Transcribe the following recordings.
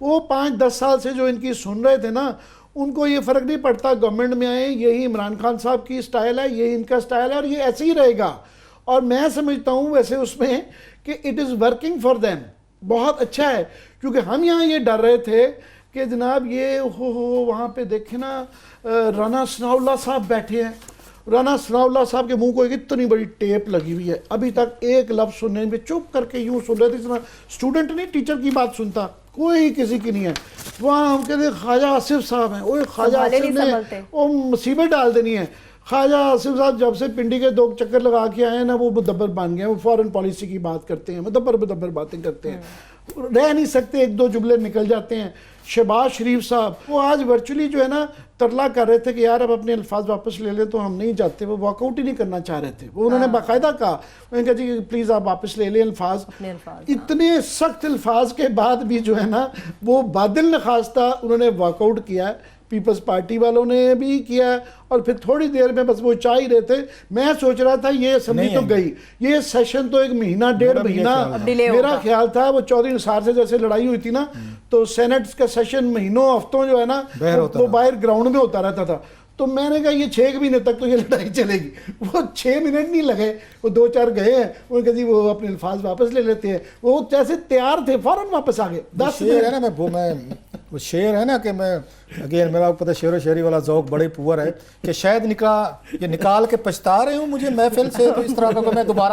وہ 5-10 سال سے جو ان کی سن رہے تھے نا ان کو یہ فرق نہیں پڑتا گورنمنٹ میں آئے یہی عمران خان صاحب کی سٹائل ہے, یہی ان کا سٹائل ہے اور یہ ایسے ہی رہے گا. اور میں سمجھتا ہوں ویسے اس میں کہ it is working for them, بہت اچھا ہے. کیونکہ ہم یہاں یہ ڈر رہے تھے کہ جناب یہ وہاں پہ دیکھیں نا رانا ثناء اللہ صاحب بیٹھے ہیں, رانا ثناء اللہ صاحب کے منہ کو ایک اتنی بڑی ٹیپ لگی ہوئی ہے, ابھی تک ایک لفظ سننے میں چپ کر کے یوں سن رہے تھے جس اسٹوڈنٹ نہیں ٹیچر کی بات سنتا, کوئی کسی کی نہیں ہے. وہاں ہم کہتے ہیں خواجہ آصف صاحب ہیں, اوہ خواجہ آصف نے وہ مصیبت ڈال دینی ہے. خواجہ آصف صاحب جب سے پنڈی کے 2 چکر لگا کے آئے ہیں نا وہ مدبر بن گئے ہیں, وہ فورن پالیسی کی بات کرتے ہیں, مدبر باتیں کرتے ہیں, رہ نہیں سکتے, 1-2 جملے نکل جاتے ہیں. شہباز شریف صاحب وہ آج ورچولی جو ہے نا ترلا کر رہے تھے کہ یار اب اپنے الفاظ واپس لے لیں, تو ہم نہیں چاہتے, وہ واک آؤٹ ہی نہیں کرنا چاہ رہے تھے. وہ انہوں نے باقاعدہ کہا, انہوں نے کہا جی پلیز آپ واپس لے لیں الفاظ. اتنے سخت الفاظ کے بعد بھی جو ہے نا وہ بادل نخواستہ انہوں نے واک آؤٹ کیا ہے. پیپلز پارٹی والوں نے بھی کیا, اور پھر تھوڑی دیر میں بس وہ چاہ ہی رہے تھے. میں سوچ رہا تھا یہ اسمبلی تو گئی, یہ سیشن تو 1 مہینہ 1.5 مہینہ میرا خیال تھا. وہ چودھری نثار سے جیسے لڑائی ہوئی تھی نا تو سینٹ کا سیشن مہینوں ہفتوں جو ہے نا وہ باہر گراؤنڈ میں ہوتا رہتا تھا. تو میں نے کہا یہ 6 مہینے تک تو یہ لڑائی چلے گی. وہ 6 منٹ نہیں لگے, وہ 2-4 گئے ہیں, انہوں نے کہا جی وہ اپنے الفاظ واپس لے لیتے ہیں. وہ جیسے تیار تھے فوراً واپس آ گئے. 10 شعر ہے نا, میں وہ شعر ہے نا کہ میں اگین میرا پتہ شعر و شاعری والا ذوق بڑے پور ہے کہ شاید نکال کے پچھتا رہے ہوں مجھے محفل سے, تو اس طرح کا میں دوبارہ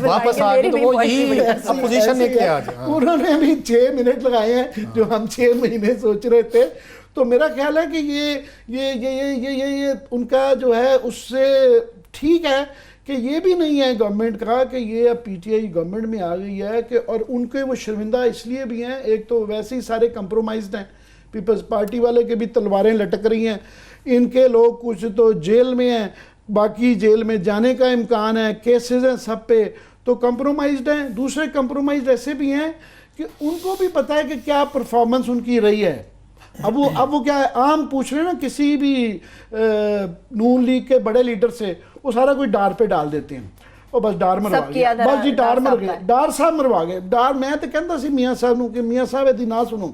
واپس آ گیا. تو وہ یہی اپوزیشن نے کیا آج. انہوں نے ابھی 6 منٹ لگائے ہیں جو ہم 6 مہینے سوچ رہے تھے. تو میرا خیال ہے کہ یہ ان کا جو ہے اس سے ٹھیک ہے کہ یہ بھی نہیں ہے گورنمنٹ کا کہ یہ اب پی ٹی آئی گورنمنٹ میں آ گئی ہے کہ, اور ان کے وہ شرمندہ اس لیے بھی ہیں, ایک تو ویسے ہی سارے کمپرومائزڈ ہیں, پیپلز پارٹی والے کے بھی تلواریں لٹک رہی ہیں, ان کے لوگ کچھ تو جیل میں ہیں, باقی جیل میں جانے کا امکان ہے, کیسز ہیں سب پہ, تو کمپرومائزڈ ہیں. دوسرے کمپرومائزڈ ایسے بھی ہیں کہ ان کو بھی پتہ ہے کہ کیا پرفارمنس ان کی رہی ہے. اب وہ کیا ہے, عام پوچھ رہے ہیں نا کسی بھی نون لیگ کے بڑے لیڈر سے, وہ سارا کوئی ڈار پہ ڈال دیتے ہیں, وہ بس ڈار مروا گیا, بس جی ڈار مر گئے, ڈار صاحب مروا گئے. ڈار میں تو کہتا سی میاں صاحب نو کہ میاں صاحب ایدی نہ سنو,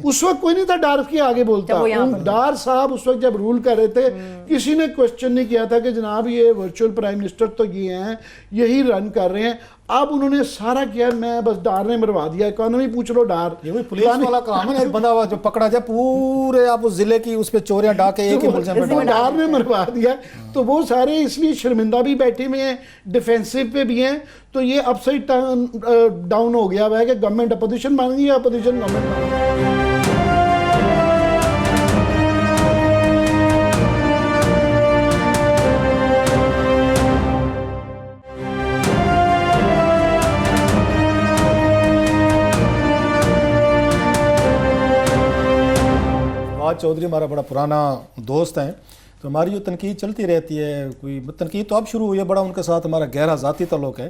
اس وقت کوئی نہیں تھا ڈار کے آگے بولتا. ڈار صاحب اس وقت جب رول کر رہے تھے کسی نے کوشچن نہیں کیا تھا کہ جناب یہ ورچوئل پرائم منسٹر تو یہ ہیں, یہی رن کر رہے ہیں. اب انہوں نے سارا کیا, میں بس ڈار نے مروا دیا. اکانومی پوچھ لو ڈار, یہ وہی پولیس والا کام ہے, ایک بندہ جو پکڑا جائے پورے آپ اس ضلع کی اس پہ چوریاں ڈاکے ایک ہی ملزم پہ ڈال, ڈار نے مروا دیا. تو وہ سارے اس لیے شرمندہ بھی بیٹھے ہوئے ہیں, ڈیفینسو پہ بھی ہیں. تو یہ اپ سائڈ ڈاؤن ہو گیا ہوا ہے کہ گورنمنٹ اپوزیشن بن گئی, اپوزیشن گورنمنٹ بن گئی. چودھری ہمارا بڑا پرانا دوست ہیں, تو ہماری جو تنقید چلتی رہتی ہے, کوئی تنقید تو اب شروع ہوئی ہے, بڑا ان کے ساتھ ہمارا گہرا ذاتی تعلق ہے.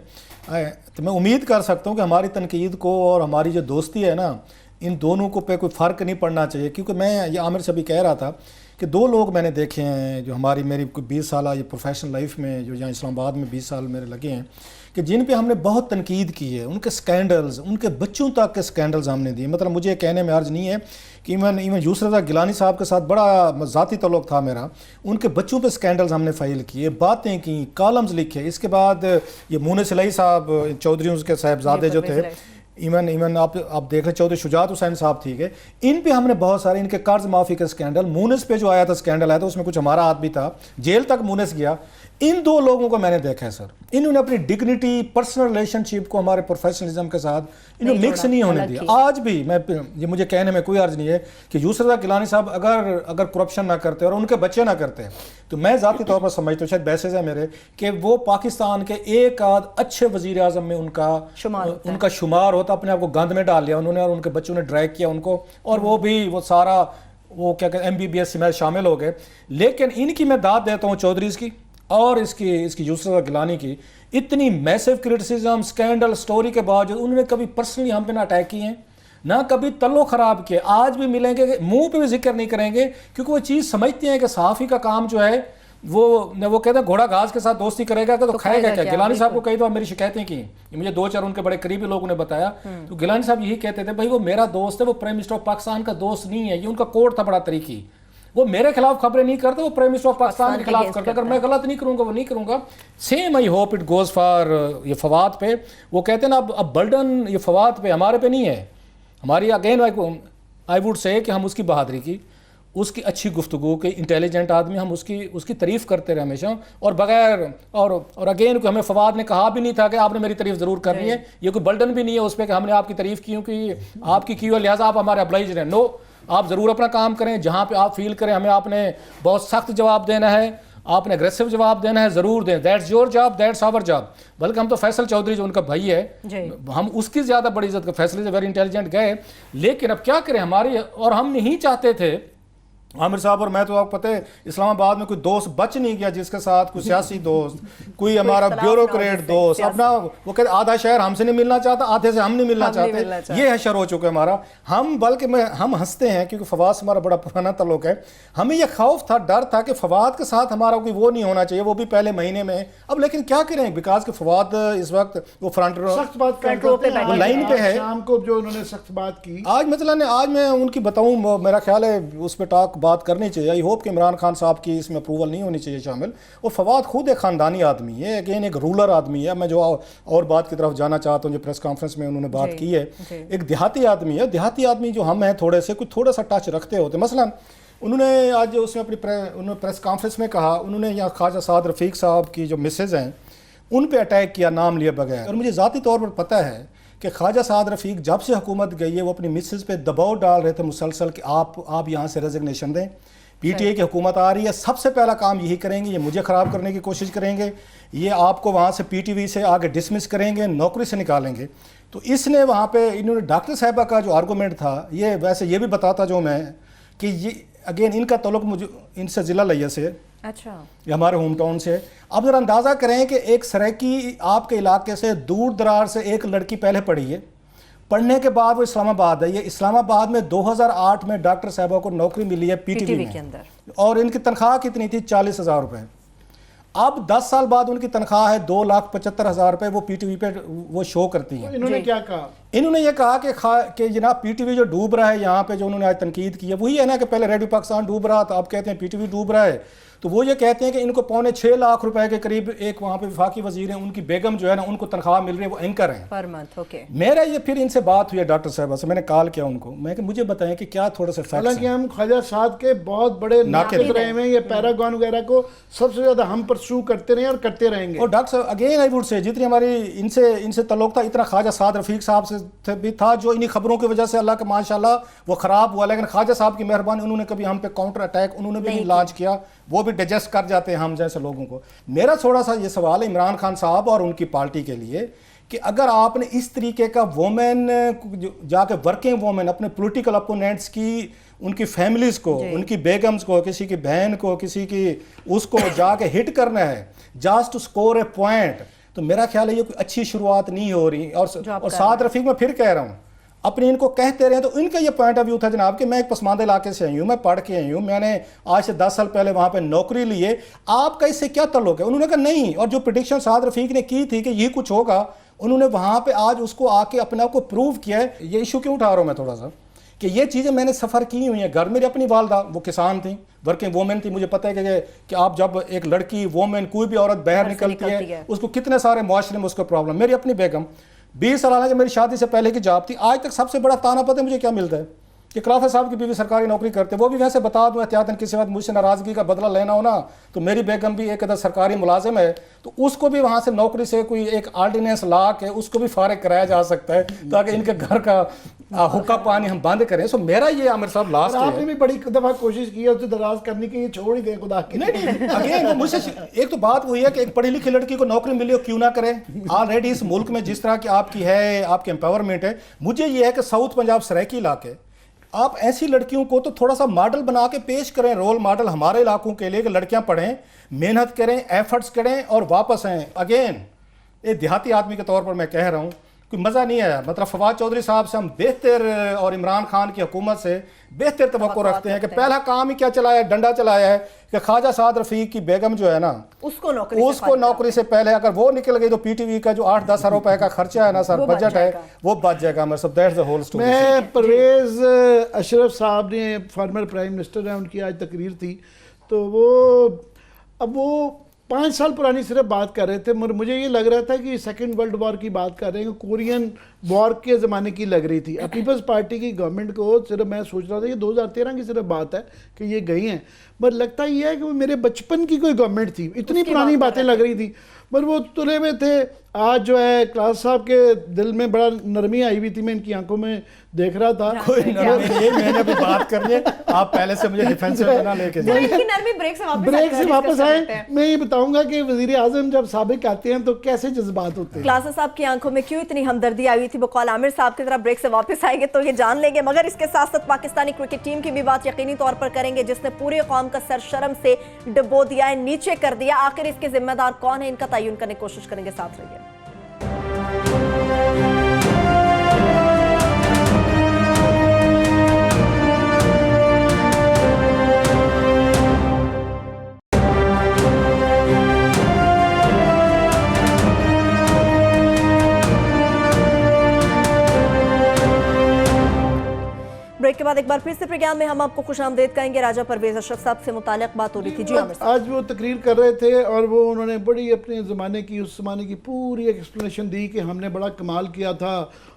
تو میں امید کر سکتا ہوں کہ ہماری تنقید کو اور ہماری جو دوستی ہے نا ان دونوں کو پہ کوئی فرق نہیں پڑنا چاہیے. کیونکہ میں یہ عامر سے بھی کہہ رہا تھا کہ 2 لوگ میں نے دیکھے ہیں جو میری کوئی 20 سالہ یہ پروفیشنل لائف میں جو یہاں اسلام آباد میں 20 سال میرے لگے ہیں, کہ جن پہ ہم نے بہت تنقید کی ہے. ان کے سکینڈلز, ان کے بچوں تک کے سکینڈلز ہم نے دیے. مطلب مجھے کہنے میں عرض نہیں ہے کہ ایون یسر رضا گیلانی صاحب کے ساتھ بڑا ذاتی تعلق تھا میرا, ان کے بچوں پہ سکینڈلز ہم نے فائل کیے, باتیں کی, کالمز لکھے. اس کے بعد یہ مونس الہی صاحب چودھری کے صاحبزادے جو تھے, ایون آپ دیکھ لیں چودھری شجاعت حسین صاحب ٹھیک ہے, ان پہ ہم نے بہت سارے, ان کے قرض معافی کا سکینڈل, مونس پہ جو آیا تھا سکینڈل آیا تھا اس میں کچھ ہمارا ہاتھ بھی تھا, جیل تک مونس گیا. ان 2 لوگوں کو میں نے دیکھا ہے سر, انہوں نے اپنی ڈگنیٹی, پرسنل ریلیشن شپ کو ہمارے پروفیشنلزم کے ساتھ انہوں نے مکس نہیں ہونے دیا. آج بھی یہ مجھے کہنے میں کوئی عرض نہیں ہے کہ یسر رضا گیلانی صاحب اگر کرپشن نہ کرتے اور ان کے بچے نہ کرتے, تو میں ذاتی طور پر سمجھتا ہوں, شاید بیسز ہے میرے, کہ وہ پاکستان کے ایک آدھ اچھے وزیر اعظم میں ان کا شمار ہوتا. اپنے آپ کو گند میں ڈال لیا انہوں نے, اور ان کے بچوں نے ڈریگ کیا ان کو, اور وہ بھی وہ سارا وہ کیا کہتے ہیں MBBS میں شامل ہو گئے. لیکن ان کی میں داد دیتا ہوں چودھریز کی اور اس کی یسر رضا گیلانی کی, اتنی میسو کرٹیسزم, سکینڈل, سٹوری کے باوجود انہوں نے کبھی پرسنلی ہم پہ نہ اٹیک کیے ہیں, نہ کبھی تلو خراب کیے. آج بھی ملیں گے, منہ پہ بھی ذکر نہیں کریں گے, کیونکہ وہ چیز سمجھتے ہیں کہ صحافی کا کام جو ہے وہ کہتے ہیں گھوڑا گھاس کے ساتھ دوستی کرے گا تو کھائے گا کیا. گیلانی صاحب کو کئی دفعہ میری شکایتیں کی, مجھے 2-4 ان کے بڑے قریبی لوگوں نے بتایا, تو گیلانی صاحب یہی کہتے تھے بھائی وہ میرا دوست ہے, وہ پرائم منسٹر آف پاکستان کا دوست نہیں ہے. یہ ان کا کوڈ تھا بڑا طریقی, وہ میرے خلاف خبریں نہیں کرتے, وہ پرائم منسٹر آف پاکستان کے خلاف کرتے. اگر میں غلط نہیں کروں گا وہ نہیں کروں گا. Same I hope it goes for یہ فواد پہ. وہ کہتے ہیں نا اب برڈن یہ فواد پہ ہمارے پہ نہیں ہے. ہماری اگین آئی ووڈ سے کہ ہم اس کی بہادری کی, اس کی اچھی گفتگو کے, انٹیلیجنٹ آدمی, ہم اس کی تعریف کرتے رہے ہمیشہ, اور بغیر اور اگین کو ہمیں فواد نے کہا بھی نہیں تھا کہ آپ نے میری تعریف ضرور کرنی ہے. یہ کوئی برڈن بھی نہیں ہے اس پہ کہ ہم نے آپ کی تعریف کی کہ آپ کی ہو لہٰذا آپ ہمارے ابلائج رہیں. نو, آپ ضرور اپنا کام کریں, جہاں پہ آپ فیل کریں ہمیں آپ نے بہت سخت جواب دینا ہے, آپ نے اگریسو جواب دینا ہے, ضرور دیں. That's your job, that's our job. بلکہ ہم تو فیصل چودھری جو ان کا بھائی ہے, ہم اس کی زیادہ بڑی عزت کا, فیصل سے ویری انٹیلیجنٹ گئے. لیکن اب کیا کریں ہماری, اور ہم نہیں چاہتے تھے عامر صاحب اور میں, تو آپ کو پتہ ہے اسلام آباد میں کوئی دوست بچ نہیں گیا جس کے ساتھ کوئی سیاسی دوست, کوئی ہمارا بیوروکریٹ دوست اپنا, وہ کہتے آدھا شہر ہم سے نہیں ملنا چاہتا, آدھے سے ہم نہیں ملنا چاہتے. یہ حشر ہو چکا ہے ہمارا. ہم بلکہ ہم ہنستے ہیں کیونکہ فواد سے ہمارا بڑا پرانا تعلق ہے. ہمیں یہ خوف تھا, ڈر تھا کہ فواد کے ساتھ ہمارا کوئی وہ نہیں ہونا چاہیے, وہ بھی پہلے مہینے میں. اب لیکن کیا کریں, بیکاز کہ فواد اس وقت وہ سخت بات وہ لائن پہ ہے. شام کو جو انہوں نے سخت بات کی, آج مثلاً آج میں ان کی بتاؤں, میرا خیال ہے اس پہ بات کرنی چاہیے. آئی ہوپ کہ عمران خان صاحب کی اس میں اپروول نہیں ہونی چاہیے شامل. اور فواد خود ایک خاندانی آدمی ہے, اگین ایک رولر آدمی ہے. میں جو اور بات کی طرف جانا چاہتا ہوں جو پریس کانفرنس میں انہوں نے بات کی ہے, ایک دیہاتی آدمی ہے. دیہاتی آدمی جو ہم ہیں تھوڑا سا ٹچ رکھتے ہوتے. مثلا انہوں نے آج اس میں انہوں نے پریس کانفرنس میں کہا, انہوں نے یہاں خواجہ سعد رفیق صاحب کی جو مسز ہیں ان پہ اٹیک کیا نام لیے بغیر. اور مجھے ذاتی طور پر پتہ ہے کہ خواجہ سعد رفیق جب سے حکومت گئی ہے وہ اپنی مسز پہ دباؤ ڈال رہے تھے مسلسل کہ آپ یہاں سے ریزگنیشن دیں. پی ٹی اے کی حکومت آ رہی ہے, سب سے پہلا کام یہی کریں گے, یہ مجھے خراب کرنے کی کوشش کریں گے, یہ آپ کو وہاں سے پی ٹی وی سے آگے ڈسمس کریں گے, نوکری سے نکالیں گے. تو اس نے وہاں پہ انہوں نے ڈاکٹر صاحبہ کا جو آرگومنٹ تھا, یہ ویسے یہ بھی بتاتا جو میں کہ یہ اگین ان کا تعلق مجھے ان سے ضلع لیہ سے, اچھا یہ ہمارے ہوم ٹاؤن سے. اب ذرا اندازہ کریں کہ ایک سریکی آپ کے علاقے سے دور دراز سے ایک لڑکی پہلے پڑھی ہے, پڑھنے کے بعد وہ اسلام آباد ہے. یہ اسلام آباد میں 2008 میں ڈاکٹر صاحبہ کو نوکری ملی ہے پی ٹی وی کے اندر, اور ان کی تنخواہ کتنی تھی 40,000 روپے. اب 10 سال بعد ان کی تنخواہ ہے 2,75,000 روپے. وہ پی ٹی وی پہ وہ شو کرتی ہیں. انہوں نے کیا کہا, انہوں نے یہ کہا کہ جناب پی ٹی وی جو ڈوب رہا ہے یہاں پہ, جو انہوں نے آج تنقید کی ہے وہی ہے نا کہ پہلے ریڈیو پاکستان ڈوب رہا تھا, اب کہتے ہیں پی ٹی وی ڈوب رہا ہے. تو وہ یہ کہتے ہیں کہ ان کو 6.25 لاکھ روپے کے قریب, ایک وہاں پہ وفاقی وزیر ہیں, ان کی بیگم جو ہے نا ان کو تنخواہ مل رہی ہے, وہ اینکر ہیں پر منتھ. اوکے, میرا یہ پھر ان سے بات ہوئی ہے ڈاکٹر صاحبہ سے, میں نے کال کیا ان کو, میں کہ مجھے بتائیں کہ کیا تھوڑے سے فیکٹس ہیں. حالانکہ ہم خواجہ سعد کے بہت بڑے ناقد رہے ہیں, یہ پیراگون وغیرہ کو سب سے زیادہ ہم پرسو کرتے رہے اور کرتے رہیں گے. اور ڈاکٹر صاحب اگین آئی ووڈ سے جتنی ہماری ان سے تعلق تھا, اتنا خواجہ سعد رفیق صاحب سے بھی تھا, جو انہی خبروں کی وجہ سے اللہ کا ماشاءاللہ وہ خراب ہوا. لیکن خواجہ صاحب کی مہربانی, انہوں نے کبھی ہم پہ کاؤنٹر اٹیک انہوں نے بھی نہیں لانچ کیا, وہ بھی ڈائجسٹ کر جاتے ہیں ہم جیسے لوگوں کو. میرا تھوڑا سا یہ سوال ہے عمران خان صاحب اور ان کی پارٹی کے لیے کہ اگر آپ نے اس طریقے کا وومن جا کے ورکنگ وومن اپنے پولیٹیکل اپوننٹس کی, ان کی فیملیز کو, ان کی بیگمز کو, کسی کی بہن کو, کسی کی اس کو جا کے ہٹ کرنا ہے just to score a point, تو میرا خیال ہے یہ کوئی اچھی شروعات نہیں ہو رہی. اور سعد رفیق میں پھر کہہ رہا ہوں, اپنے ان کو کہتے رہے. تو ان کا یہ پوائنٹ آف ویو تھا جناب کہ میں ایک پسماندہ علاقے سے آئی ہوں, میں پڑھ کے آئی ہوں, میں نے آج سے 10 سال پہلے وہاں پہ نوکری لی ہے, آپ کا اس سے کیا تعلق ہے. انہوں نے کہا نہیں, اور جو پریڈکشن سعد رفیق نے کی تھی کہ یہ کچھ ہوگا, انہوں نے وہاں پہ آج اس کو آ کے اپنے آپ کو پروو کیا ہے. یہ ایشو کیوں اٹھا رہا ہوں میں تھوڑا سا, کہ یہ چیزیں میں نے سفر کی ہوئی ہیں. گھر میری اپنی والدہ وہ کسان تھیں, ورکنگ وومن تھی. مجھے پتہ ہے کہ آپ جب ایک لڑکی وومن کوئی بھی عورت باہر نکلتی ہے اس کو کتنے سارے معاشرے میں اس کو پرابلم. میری اپنی بیگم 20 سالانہ جب میری شادی سے پہلے کی جاب تھی, آج تک سب سے بڑا تانا پتہ ہے مجھے کیا ملتا ہے کہ خلافہ صاحب کی بیوی سرکاری نوکری کرتے. وہ بھی ویسے بتا دوں احتیاطاً کسی وقت مجھ سے ناراضگی کا بدلہ لینا ہونا, تو میری بیگم بھی ایک ادھر سرکاری ملازم ہے, تو اس کو بھی وہاں سے نوکری سے کوئی ایک آرڈیننس لا کے اس کو بھی فارغ کرایا جا سکتا ہے تاکہ ان کے گھر کا حکا پانی ہم بند کریں. سو میرا یہ عامر صاحب لاسٹ ہے, آپ نے بھی بڑی دفعہ کوشش کی ہے اسے دراز کرنے کی, یہ چھوڑ ہی دیں خدا کی. نہیں اگین مجھ سے ایک تو بات وہی ہے کہ ایک پڑھی لکھی لڑکی کو نوکری ملی ہو کیوں نہ کرے. آلریڈی اس ملک میں جس طرح کی آپ کی ہے, آپ کی امپاورمنٹ ہے, مجھے یہ ہے کہ ساؤتھ پنجاب سرائکی علاقے آپ ایسی لڑکیوں کو تو تھوڑا سا ماڈل بنا کے پیش کریں, رول ماڈل ہمارے علاقوں کے لیے کہ لڑکیاں پڑھیں, محنت کریں, ایفرٹس کریں اور واپس آئیں. اگین ایک دیہاتی آدمی کے طور پر میں کہہ رہا ہوں, کوئی مزہ نہیں آیا. مطلب فواد چودھری صاحب سے ہم بہتر اور عمران خان کی حکومت سے بہتر توقع رکھتے ہیں کہ پہلا کام ہی کیا چلایا ہے, ڈنڈا چلایا ہے کہ خواجہ سعد رفیق کی بیگم جو ہے نا اس کو نوکری سے پہلے اگر وہ نکل گئی تو پی ٹی وی کا جو 8-10 روپے کا خرچہ ہے نا سر, بجٹ ہے, وہ بچ جائے گا. مطلب دیٹس دی ہول اسٹوری. میں پرویز اشرف صاحب نے فارمر پرائم منسٹر ہیں, ان کی آج تقریر تھی, تو وہ 5 سال پرانی صرف بات کر رہے تھے. مجھے یہ لگ رہا تھا کہ سیکنڈ ورلڈ وار کی بات کر رہے ہیں, کورین وار کے زمانے کی لگ رہی تھی. پیپلز پارٹی کی گورنمنٹ کو صرف میں سوچ رہا تھا یہ 2013 کی صرف بات ہے کہ یہ گئی ہیں, پر لگتا یہ ہے کہ وہ میرے بچپن کی کوئی گورنمنٹ تھی, اتنی پرانی باتیں لگ رہی تھی, پر وہ تلے ہوئے تھے. آج جو ہے کلاس صاحب کے دل میں بڑا نرمی آئی ہوئی تھی, میں ان کی آنکھوں میں دیکھ رہا تھا. کوئی نرمی یہ میں نے بھی بات کرنی ہے, آپ پہلے سے مجھے ڈیفینس میں نہ لے کے جائیں. بریک سے واپس آئے, میں یہ بتاؤں گا کہ وزیر اعظم جب سابق آتے ہیں تو کیسے جذبات ہوتے ہیں. کلاسز صاحب کی آنکھوں میں کیوں اتنی ہمدردی آئی ہوئی تھی, بقول عامر صاحب کی طرح بریک سے واپس آئیں گے تو یہ جان لیں گے. مگر اس کے ساتھ ساتھ پاکستانی کرکٹ ٹیم کی بھی بات یقینی طور پر کریں گے, جس نے پوری قوم کا سر شرم سے ڈبو دیا ہے, نیچے کر دیا. آخر اس کے ذمہ دار کون ہے, ان کا تعین کرنے کی کوشش کریں گے. ساتھ رہیے. بریک کے بعد ایک بار پھر سے پروگرام میں ہم آپ کو خوش آمدید کہیں گے. راجہ پرویز اشرف صاحب سے متعلق بات ہو رہی تھی. جی عامر صاحب, آج وہ تقریر کر رہے تھے اور وہ انہوں نے بڑی اپنے زمانے کی, اس زمانے کی پوری ایکسپلینیشن دی کہ ہم نے بڑا کمال کیا تھا,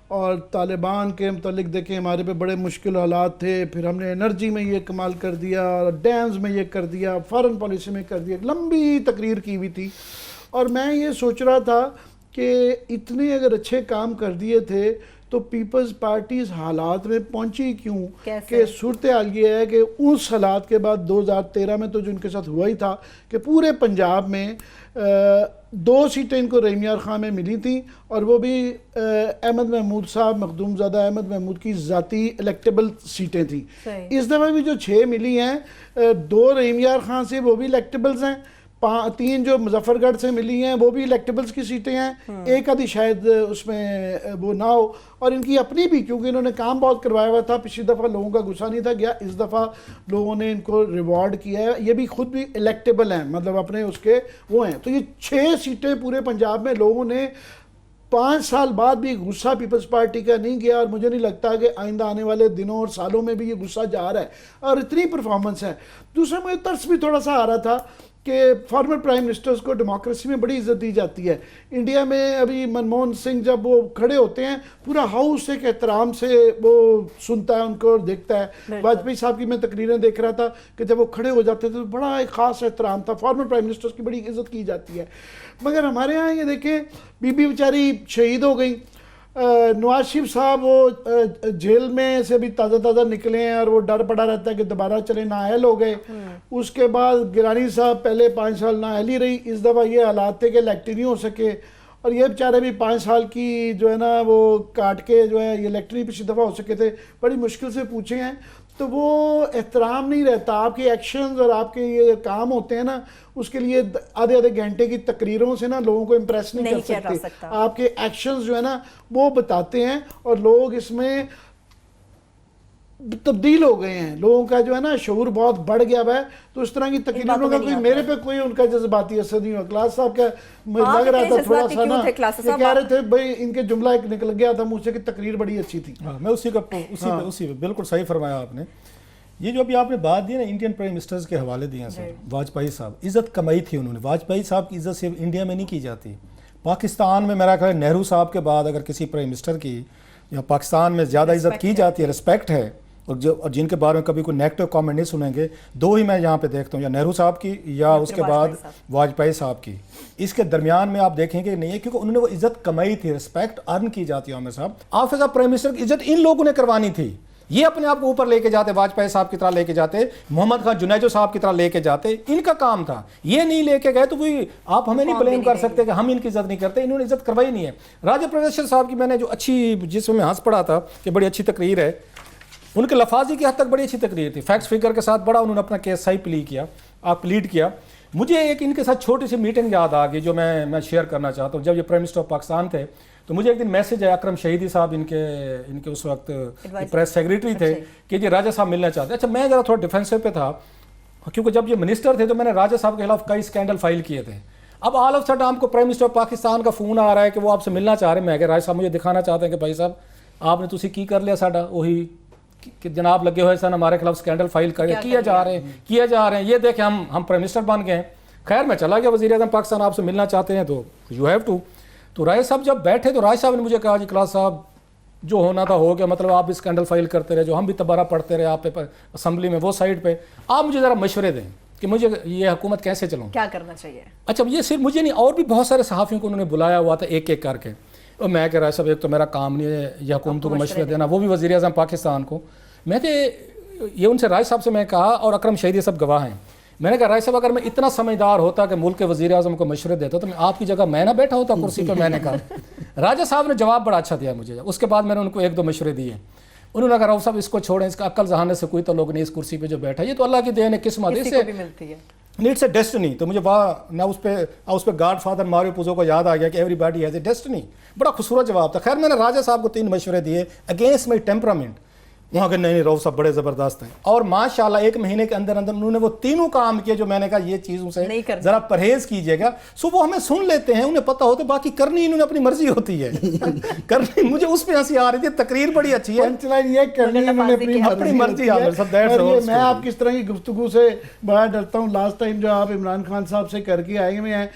اور طالبان کے متعلق دیکھیں ہمارے پہ بڑے مشکل حالات تھے, پھر ہم نے انرجی میں یہ کمال کر دیا, ڈیمز میں یہ کر دیا, فارن پالیسی میں کر دیا. لمبی تقریر کی ہوئی تھی, اور میں یہ سوچ رہا تھا کہ اتنے اگر اچھے کام کر دیے تھے تو پیپلز پارٹی اس حالات میں پہنچی کیوں؟ کہ صورتحال یہ ہے کہ اس حالات کے بعد 2013 میں تو جو ان کے ساتھ ہوا ہی تھا کہ پورے پنجاب میں 2 سیٹیں ان کو رحیم یار خان میں ملی تھیں, اور وہ بھی احمد محمود صاحب, مخدوم زادہ احمد محمود کی ذاتی الیکٹیبل سیٹیں تھیں. اس دفعہ بھی جو 6 ملی ہیں, 2 رحیم یار خان سے وہ بھی الیکٹیبلز ہیں, 3 جو مظفر گڑھ سے ملی ہیں وہ بھی الیکٹیبلز کی سیٹیں ہیں, ایک آدھی شاید اس میں وہ نہ ہو, اور ان کی اپنی بھی, کیونکہ انہوں نے کام بہت کروایا ہوا تھا. پچھلی دفعہ لوگوں کا غصہ نہیں تھا گیا, اس دفعہ لوگوں نے ان کو ریوارڈ کیا ہے. یہ بھی خود بھی الیکٹیبل ہیں, مطلب اپنے اس کے وہ ہیں. تو یہ 6 سیٹیں پورے پنجاب میں لوگوں نے 5 سال بعد بھی غصہ پیپلز پارٹی کا نہیں گیا, اور مجھے نہیں لگتا کہ آئندہ آنے والے دنوں اور سالوں میں بھی یہ غصہ جا رہا ہے, اور اتنی پرفارمنس ہے. دوسرا مجھے ترس بھی تھوڑا سا آ رہا تھا کہ فارمر پرائم منسٹرز کو ڈیموکریسی میں بڑی عزت دی جاتی ہے. انڈیا میں ابھی منموہن سنگھ جب وہ کھڑے ہوتے ہیں پورا ہاؤس ایک احترام سے وہ سنتا ہے ان کو اور دیکھتا ہے. واجپئی صاحب کی میں تقریریں دیکھ رہا تھا کہ جب وہ کھڑے ہو جاتے تھے تو بڑا ایک خاص احترام تھا. فارمر پرائم منسٹرز کی بڑی عزت کی جاتی ہے. مگر ہمارے ہاں یہ دیکھیں بی بی بیچاری شہید ہو گئی, نواز شریف صاحب وہ جیل میں سے بھی تازہ نکلے ہیں, اور وہ ڈر پڑا رہتا ہے کہ دوبارہ چلے, نااہل ہو گئے. اس کے بعد گیلانی صاحب پہلے 5 سال نااہل ہی رہی, اس دفعہ یہ حالات تھے کہ الیکٹ نہیں ہو سکے, اور یہ بیچارے بھی 5 سال کی جو ہے نا وہ کاٹ کے جو ہے یہ الیکٹ نہیں پچھلی دفعہ ہو سکے تھے, بڑی مشکل سے پوچھے ہیں. تو وہ احترام نہیں رہتا, آپ کے ایکشنز اور آپ کے یہ کام ہوتے ہیں نا, اس کے لیے آدھے گھنٹے کی تقریروں سے نا لوگوں کو امپریس نہیں کر سکتے. آپ کے ایکشنز جو ہے نا وہ بتاتے ہیں, اور لوگ اس میں تبدیل ہو گئے ہیں, لوگوں کا جو ہے نا شعور بہت بڑھ گیا ہے. تو اس طرح کی تقریروں کا کوئی میرے پہ کوئی ان کا جذباتی اثر نہیں ہوا. کلاس صاحب کا لگ رہا تھا تھوڑا سا نا, یہ کہہ رہے تھے بھائی ان کے جملہ ایک نکل گیا تھا منہ سے کہ تقریر بڑی اچھی تھی. میں اسی پہ بالکل صحیح فرمایا آپ نے. یہ جو ابھی آپ نے بات دی نا انڈین پرائم منسٹرز کے حوالے دیا سر, واجپئی صاحب عزت کمائی تھی انہوں نے. واجپئی صاحب کی عزت صرف انڈیا میں نہیں کی جاتی, پاکستان میں میرا خیال ہے نہرو صاحب کے بعد اگر کسی پرائم منسٹر کی یا پاکستان میں زیادہ عزت کی جاتی ہے, رسپیکٹ ہے, اور جن کے بارے میں کبھی کوئی نیگیٹو کامنٹ نہیں سنیں گے, 2 ہی میں یہاں پہ دیکھتا ہوں, یا نہرو صاحب کی یا اس کے بعد واجپئی صاحب کی. اس کے درمیان میں آپ دیکھیں گے نہیں ہے, کیونکہ انہوں نے وہ عزت کمائی تھی, رسپیکٹ ارن کی جاتی ہے. عامر صاحب آپ ایز اے پرائم منسٹر کی عزت ان لوگوں نے کروانی تھی, یہ اپنے آپ کو اوپر لے کے جاتے, واجپئی صاحب کی طرح لے کے جاتے, محمد خان جنیجو صاحب کی طرح لے کے جاتے, ان کا کام تھا. یہ نہیں لے کے گئے تو کوئی آپ ہمیں نہیں بلیم کر سکتے کہ ہم ان کی عزت نہیں کرتے, انہوں نے عزت کروائی نہیں ہے. راجہ پرویز صاحب کی میں نے جو اچھی, جس میں ہنس پڑا تھا کہ بڑی اچھی تقریر ہے, ان کے لفاظی کی حد تک بڑی اچھی تقریر تھی, فیکٹس فگر کے ساتھ بڑا انہوں نے اپنا کیس صحیح پلیڈ کیا. مجھے ایک ان کے ساتھ چھوٹی سی میٹنگ یاد آ گئی جو میں شیئر کرنا چاہتا ہوں. جب یہ پرائم منسٹر آف پاکستان تھے تو مجھے ایک دن میسج ہے اکرم شہیدی صاحب ان کے اس وقت پریس سیکریٹری تھے کہ یہ راجہ صاحب ملنا چاہتے ہیں. اچھا میں ذرا تھوڑا ڈیفینسو پہ تھا کیونکہ جب یہ منسٹر تھے تو میں نے راجہ صاحب کے خلاف کئی اسکینڈل فائل کیے تھے. اب آل آف سڈن آپ کو پرائم منسٹر پاکستان کا فون آ رہا ہے کہ وہ آپ سے ملنا چاہ رہے ہیں. میں کہ راجہ صاحب مجھے دکھانا چاہتے ہیں کہ بھائی صاحب آپ نے تسی کی کر لیا ساڈا وہی کہ جناب لگے ہوئے سن ہمارے خلاف اسکینڈل فائل کیے جا رہے ہیں, یہ دیکھیں ہم پرائم منسٹر بن گئے ہیں. خیر میں چلا گیا, وزیر اعظم پاکستان آپ سے ملنا چاہتے ہیں تو یو ہیو ٹو. تو راجہ صاحب جب بیٹھے تو راجہ صاحب نے مجھے کہا جی کلاس صاحب جو ہونا تھا ہو گیا, مطلب آپ اسکینڈل فائل کرتے رہے, جو ہم بھی تبارہ پڑھتے رہے آپ پہ اسمبلی میں وہ سائڈ پہ, آپ مجھے ذرا مشورے دیں کہ مجھے یہ حکومت کیسے چلاؤں, کیا کرنا چاہیے. اچھا یہ صرف مجھے نہیں, اور بھی بہت سارے صحافیوں کو انہوں نے بلایا ہوا تھا ایک ایک کر کے. اور میں کہہ رہا صاحب ایک تو میرا کام نہیں ہے یہ حکومتوں کو مشورے دینا, وہ بھی وزیر اعظم پاکستان کو. میں کہ یہ ان سے راج صاحب سے میں کہا, اور اکرم شہیدی صاحب گواہ ہیں, میں نے کہا راج صاحب اگر میں اتنا سمجھدار ہوتا کہ ملک کے وزیر اعظم کو مشورے دیتا تو میں آپ کی جگہ میں نہ بیٹھا ہوتا کرسی پہ. میں نے کہا راجہ صاحب نے جواب بڑا اچھا دیا مجھے. اس کے بعد میں نے ان کو ایک دو مشورے دیے. انہوں نے کہا راؤ صاحب اس کو چھوڑیں, اس کا عقل ذہانت سے کوئی تعلق نہیں, اس کرسی پہ جو بیٹھا یہ تو اللہ کی دین ہے, قسمت اس سے نیڈس اے ڈیسٹنی. تو مجھے نہ اس پہ گاڈ فادر ماریو پوزو کو یاد آ گیا کہ every body has a destiny. بڑا خوبصورت جواب تھا. خیر میں نے راجہ صاحب کو 3 مشورے دیے اگینسٹ مائی ٹیمپرامنٹ. وہاں کہ نہیں راؤ صاحب بڑے زبردست ہیں, اور ماشاءاللہ 1 مہینے کے اندر انہوں نے وہ تینوں کام کیے جو میں نے کہا یہ چیزوں سے ذرا پرہیز کیجیے گا. سو وہ ہمیں سن لیتے ہیں, انہیں پتہ ہوتا ہے, باقی کرنی انہوں نے اپنی مرضی ہوتی ہے کرنی. مجھے اس پہ ہنسی آ رہی تھی, تقریر بڑی اچھی ہے, یہ کرنی انہوں نے اپنی مرضی. میں آپ کی اس طرح کی گفتگو سے بڑا ڈرتا ہوں. لاسٹ ٹائم جو آپ عمران خان صاحب سے کر کے آئے ہوئے ہیں,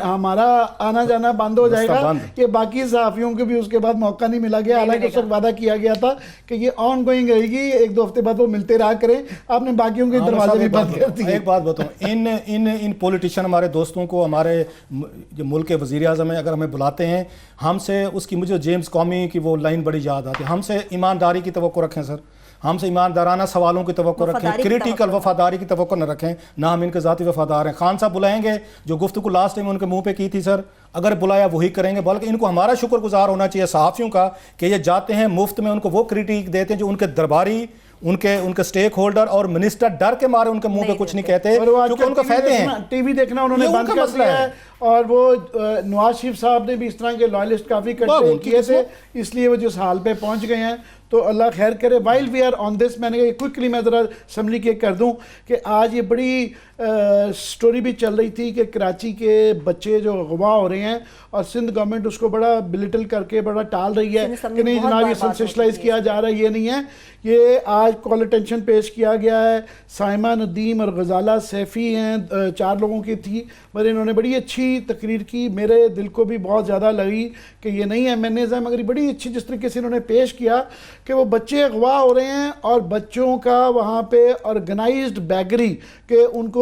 ہمارا آنا جانا بند ہو جائے گا, کہ باقی صحافیوں کو بھی اس کے بعد موقع نہیں ملا گیا. حالانکہ اس وقت وعدہ کیا گیا تھا کہ یہ آن گوئنگ رہے گی, 1-2 ہفتے بعد وہ ملتے رہا کریں. آپ نے باقیوں کے دروازے بھی بند کر دیے. ایک بات بتاؤں, ان پولیٹیشین ہمارے دوستوں کو, ہمارے جو ملک کے وزیر اعظم ہیں, اگر ہمیں بلاتے ہیں ہم سے اس کی, مجھے جیمز قومی کی وہ لائن بڑی یاد آتی ہے, ہم سے ایمانداری کی توقع رکھیں سر, ہم سے ایماندارانہ سوالوں کی توقع رکھیں, کریٹیکل وفاداری کی توقع نہ رکھیں, نہ ہم ان کے ذاتی وفادار ہیں. خان صاحب بلائیں گے, جو گفتگو لاسٹ ٹائم ان کے منہ پہ کی تھی سر, اگر بلایا وہی کریں گے. بلکہ ان کو ہمارا شکر گزار ہونا چاہیے صحافیوں کا کہ یہ جاتے ہیں مفت میں, ان کو وہ کریٹیک دیتے ہیں جو ان کے درباری, ان کے اسٹیک ہولڈر اور منسٹر ڈر کے مارے ان کے منہ پہ کچھ نہیں کہتے, کیونکہ ان کو فائدے ہیں. ٹی وی دیکھنا انہوں نے بند کر دیا ہے, اور وہ نواز شریف صاحب نے بھی اس طرح کے لائلسٹ کافی اکٹھے کیے تھے, اس لیے وہ جس حال پہ پہنچ گئے ہیں. تو اللہ خیر کرے. وائل وی آر آن دس, میں نے کہا کوئکلی میں ذرا اسمبلی کے کر دوں کہ آج یہ بڑی سٹوری بھی چل رہی تھی کہ کراچی کے بچے جو اغوا ہو رہے ہیں, اور سندھ گورنمنٹ اس کو بڑا بلٹل کر کے بڑا ٹال رہی ہے کہ نہیں جناب یہ سینسیشنلائز کیا جا رہا ہے. یہ نہیں ہے, یہ آج کال اٹینشن پیش کیا گیا ہے. سائمہ ندیم اور غزالہ سیفی ہیں, 4 لوگوں کی تھی, مگر انہوں نے بڑی اچھی تقریر کی, میرے دل کو بھی بہت زیادہ لگی کہ یہ نہیں ہے MNAs ہیں, مگر بڑی اچھی جس طریقے سے انہوں نے پیش کیا کہ وہ بچے اغوا ہو رہے ہیں, اور بچوں کا وہاں پہ آرگنائزڈ بیگری, کہ ان کو